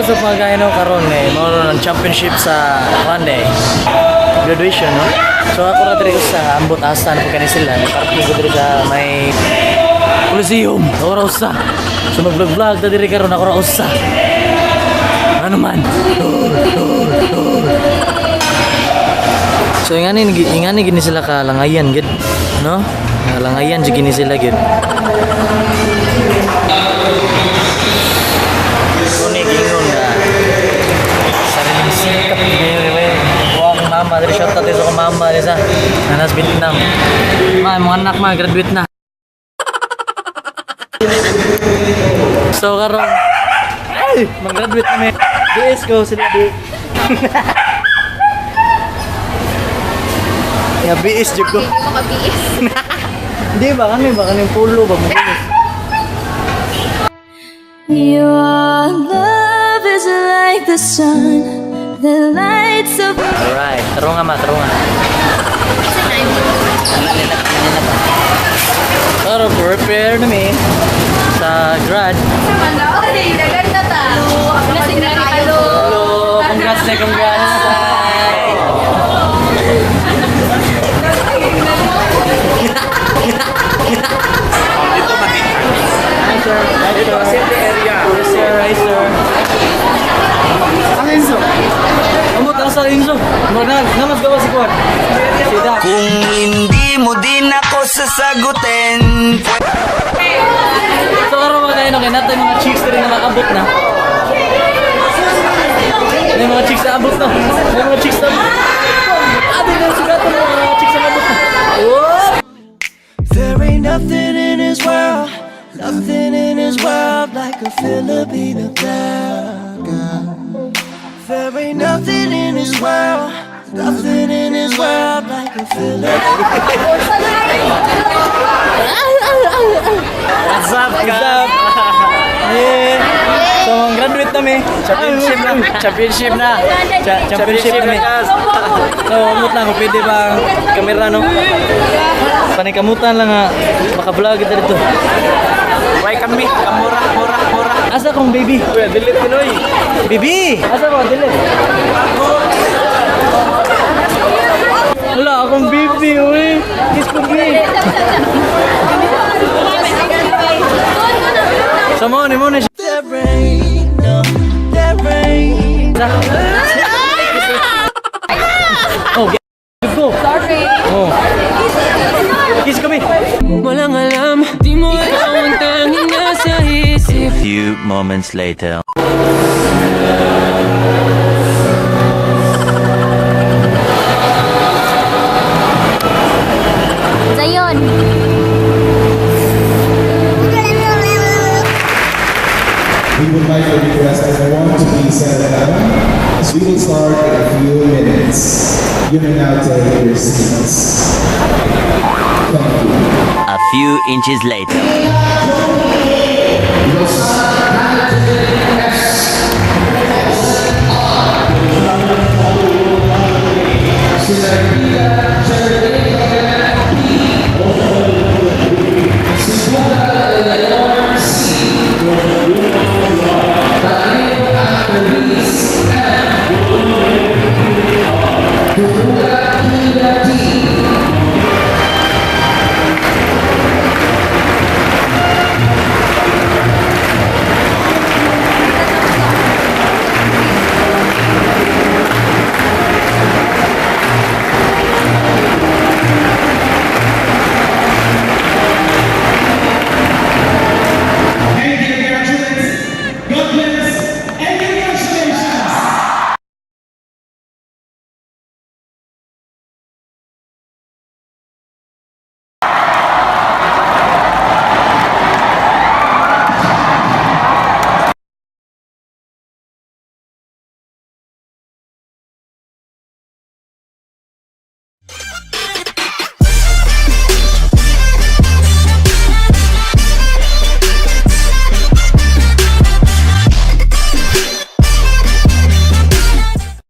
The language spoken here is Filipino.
Sa mga kaino karon mo ng championship sa one day graduation, no? So ako na diri sa ambot astan ko kani sila parking ko diri sa may Coliseum ora usa. So mag-vlog ta diri karon ako ra usa. Ano man. So ingani gini sila ka langayan gid, no? Langayan gini sila gid. Mama dari shot tadi so mama desa nanas Vietnam mga anak mah graduate na so karon mag-graduate kami DS ko sila di ya BS juga hindi ba kami pulo ba mo Your love is like the sun that lights up. Alright, terunga ma, terunga. Pero prepare na mi sa grad. Hello, congrats na congrats. Kung hindi mo din ako sasagutin. So karon mga kaino kay natin mga chicks rin na nakabot na. May mga chicks na abot na. May mga chicks na abot. Adi na sugat mga chicks na abot na. There ain't nothing in this world, nothing in this world like a Filipino girl. There ain't nothing in this world, nothing in this world like a Filipino. What's up, guys? Yeah. So, graduate kami. Championship na. Championship na. Championship kami. So, umut na ako. Pwede bang kamera, no? Panikamutan lang nga. Maka-vlog kita dito. Why kami? Kamura. Asa kong baby? Kuya, delete Pinoy. Baby! Asa ko? Dilit. Wala akong baby, uy. Kiss ko, baby. So, mo na siya. There ain't no, there ain't. Oh, go. Sorry. Oh. Kiss ko, baby. Walang alam, di mo ikaw ang tanging nasa isip. A few moments later. Zayon. We would like to request everyone to be settled down as we will start in a few minutes. You may now take your seats. Thank you. A few inches later. Los